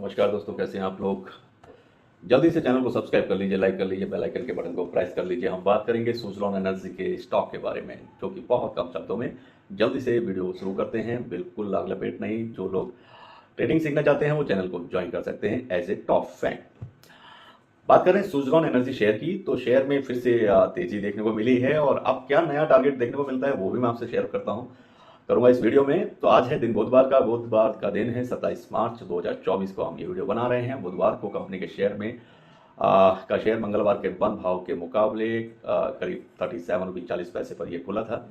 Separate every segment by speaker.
Speaker 1: नमस्कार दोस्तों, कैसे हैं आप लोग। जल्दी से चैनल को सब्सक्राइब कर लीजिए, लाइक कर लीजिए, बेल आइकन के बटन को प्रेस कर लीजिए। हम बात करेंगे सुज़लॉन एनर्जी के स्टॉक के बारे में, जो कि बहुत कम शब्दों में। जल्दी से वीडियो शुरू करते हैं, बिल्कुल लाग लपेट नहीं। जो लोग ट्रेडिंग सीखना चाहते हैं वो चैनल को ज्वाइन कर सकते हैं एज ए टॉप फैन। बात करें सुज़लॉन एनर्जी शेयर की, तो शेयर में फिर से तेजी देखने को मिली है और अब क्या नया टारगेट देखने को मिलता है वो भी मैं आपसे शेयर करूंगा इस वीडियो में। तो आज है दिन बुधवार का दिन है 27 मार्च 2024 को हम ये वीडियो बना रहे हैं। बुधवार को कंपनी के शेयर में का शेयर मंगलवार के बंद भाव के मुकाबले करीब 37 रुपये 40 पैसे पर ये खुला था।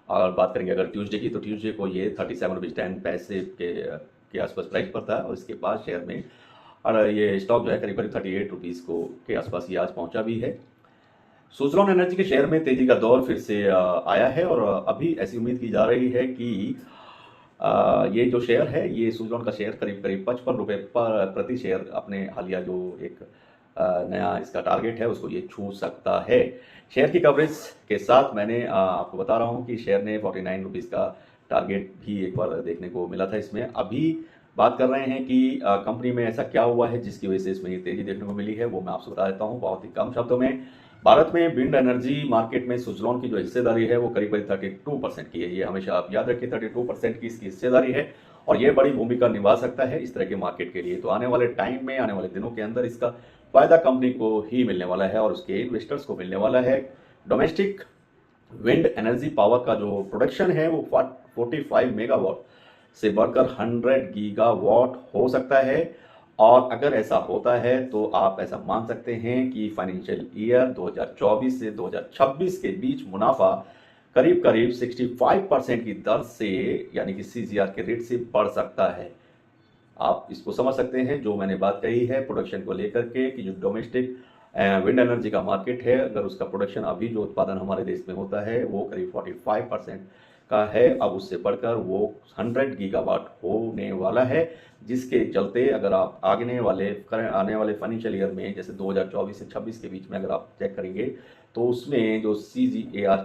Speaker 1: और बात करेंगे अगर ट्यूसडे की, तो ट्यूसडे को ये 37 रुपये 10 पैसे के आसपास प्राइस पर था और इसके बाद शेयर में और ये स्टॉक जो है करीब करीब 38 रुपीज़ को के आसपास ये आज पहुंचा भी है। सुज़लॉन एनर्जी के शेयर में तेजी का दौर फिर से आया है और अभी ऐसी उम्मीद की जा रही है कि ये जो शेयर है, ये सुज़लॉन का शेयर करीब करीब 55 रुपये पर प्रति शेयर अपने हालिया जो एक नया इसका टारगेट है उसको ये छू सकता है। शेयर की कवरेज के साथ मैंने आपको बता रहा हूँ कि शेयर ने 49 रुपीज़ का टारगेट भी एक बार देखने को मिला था। इसमें अभी बात कर रहे हैं कि कंपनी में ऐसा क्या हुआ है जिसकी वजह से इसमें ये तेजी देखने को मिली है, वो मैं आपसे बता देता हूँ बहुत ही कम शब्दों में। भारत में विंड एनर्जी मार्केट में सुज़लॉन की जो हिस्सेदारी है वो करीब करीब 32% की है। ये हमेशा आप याद रखिए, 32% की इसकी हिस्सेदारी है और ये बड़ी भूमिका निभा सकता है इस तरह के मार्केट के लिए। तो आने वाले टाइम में, आने वाले दिनों के अंदर इसका फायदा कंपनी को ही मिलने वाला है और उसके इन्वेस्टर्स को मिलने वाला है। डोमेस्टिक विंड एनर्जी पावर का जो प्रोडक्शन है वो 45 मेगावाट से बढ़कर 100 गीगावाट हो सकता है। और अगर ऐसा होता है तो आप ऐसा मान सकते हैं कि फाइनेंशियल ईयर 2024 से 2026 के बीच मुनाफा करीब करीब 65% की दर से, यानी कि सीजीआर के रेट से बढ़ सकता है। आप इसको समझ सकते हैं जो मैंने बात कही है प्रोडक्शन को लेकर के, कि जो डोमेस्टिक विंड एनर्जी का मार्केट है, अगर उसका प्रोडक्शन अभी जो उत्पादन हमारे देश में होता है वो करीब 45% का है, अब उससे बढ़कर वो 100 गीगावाट होने वाला है। जिसके चलते अगर आप आने वाले फाइनेंशियल ईयर में, जैसे 2024 से 26 के बीच में अगर आप चेक करेंगे, तो उसमें जो सीजीएआर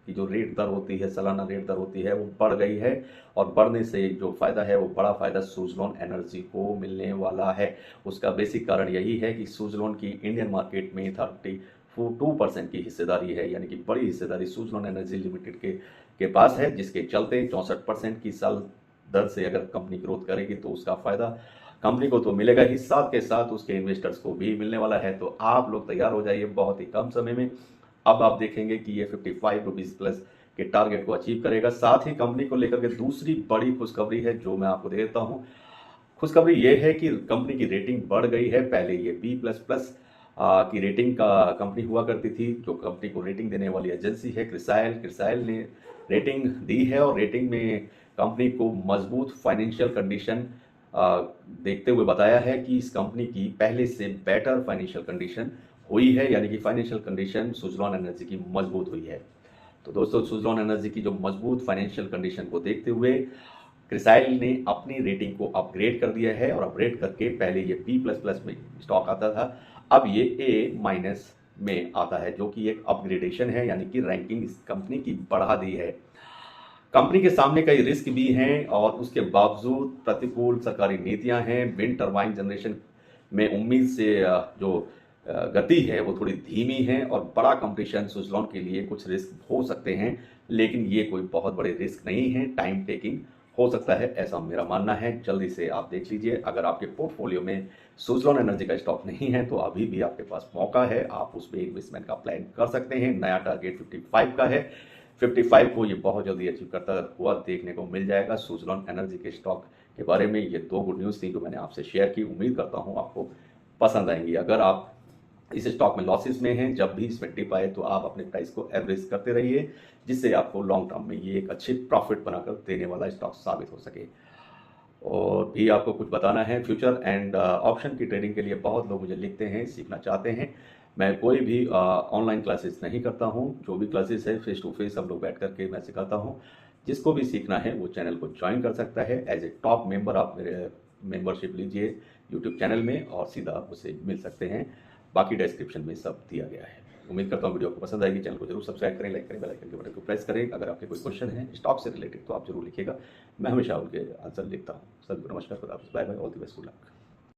Speaker 1: की जो रेट दर होती है, सालाना रेट दर होती है, वो बढ़ गई है और बढ़ने से जो फ़ायदा है वो बड़ा फ़ायदा सुज़लॉन एनर्जी को मिलने वाला है। उसका बेसिक कारण यही है कि सुज़लॉन की इंडियन मार्केट में 32% की हिस्सेदारी है, यानी कि बड़ी हिस्सेदारी सुज़लॉन एनर्जी लिमिटेड के पास है, जिसके चलते 64% की साल दर से अगर कंपनी ग्रोथ करेगी तो उसका फ़ायदा कंपनी को तो मिलेगा ही, साथ के साथ उसके इन्वेस्टर्स को भी मिलने वाला है। तो आप लोग तैयार हो जाइए बहुत ही कम समय में। अब आप देखेंगे कि ये 55 रुपीज़ प्लस के टारगेट को अचीव करेगा। साथ ही कंपनी को लेकर के दूसरी बड़ी खुशखबरी है जो मैं आपको दे देता हूँ। खुशखबरी ये है कि कंपनी की रेटिंग बढ़ गई है। पहले ये B++ की रेटिंग का कंपनी हुआ करती थी। जो कंपनी को रेटिंग देने वाली एजेंसी है क्रिसाइल ने रेटिंग दी है और रेटिंग में कंपनी को मजबूत फाइनेंशियल कंडीशन देखते हुए बताया है कि इस कंपनी की पहले से बेटर फाइनेंशियल कंडीशन हुई है, यानी कि फाइनेंशियल कंडीशन सुज़लॉन एनर्जी की मजबूत हुई है। तो दोस्तों, सुज़लॉन एनर्जी की जो मजबूत फाइनेंशियल कंडीशन को देखते हुए क्रिसाइल ने अपनी रेटिंग को अपग्रेड कर दिया है और अपग्रेड करके पहले ये B++ में स्टॉक आता था, अब ये A- में आता है, जो कि एक अपग्रेडेशन है, यानी कि रैंकिंग इस कंपनी की बढ़ा दी है। कंपनी के सामने कई रिस्क भी हैं और उसके बावजूद प्रतिकूल सरकारी नीतियां हैं। विंड टरबाइन जनरेशन में उम्मीद से जो गति है वो थोड़ी धीमी है और बड़ा कंपटीशन सुज़लॉन के लिए कुछ रिस्क हो सकते हैं, लेकिन ये कोई बहुत बड़े रिस्क नहीं है, टाइम टेकिंग हो सकता है, ऐसा मेरा मानना है। जल्दी से आप देख लीजिए, अगर आपके पोर्टफोलियो में सुज़लॉन एनर्जी का स्टॉक नहीं है तो अभी भी आपके पास मौका है, आप उसमें इन्वेस्टमेंट का प्लान कर सकते हैं। नया टारगेट 55 का है, 55 को ये बहुत जल्दी अचीव करता हुआ देखने को मिल जाएगा। सुज़लॉन एनर्जी के स्टॉक के बारे में ये दो गुड न्यूज़ थी जो मैंने आपसे शेयर की। उम्मीद करता हूँ आपको पसंद आएंगी। अगर आप इस स्टॉक में लॉसेस में हैं, जब भी इसमें टिप आए तो आप अपने प्राइस को एवरेज करते रहिए, जिससे आपको लॉन्ग टर्म में ये एक अच्छे प्रॉफिट बनाकर देने वाला स्टॉक साबित हो सके। और भी आपको कुछ बताना है, फ्यूचर एंड ऑप्शन की ट्रेडिंग के लिए बहुत लोग मुझे लिखते हैं, सीखना चाहते हैं। मैं कोई भी ऑनलाइन क्लासेस नहीं करता हूं, जो भी क्लासेस है फेस टू फेस हम लोग बैठ करके मैं सिखाता हूं। जिसको भी सीखना है वो चैनल को ज्वाइन कर सकता है। एज ए टॉप मेंबर आप मेरे मेंबरशिप लीजिए यूट्यूब चैनल में और सीधा उसे मिल सकते हैं। बाकी डिस्क्रिप्शन में सब दिया गया है। उम्मीद करता हूँ वीडियो को पसंद आएगी। चैनल को जरूर सब्सक्राइब करें, लाइक करें, बेल आइकन के बटन को प्रेस करें। अगर आपके कोई क्वेश्चन है स्टॉक से रिलेटेड तो आप जरूर लिखिएगा, मैं हमेशा उनके आंसर लिखता हूँ। सभी को नमस्कार, खुदा हाफिज़, bye bye, all the best, good luck.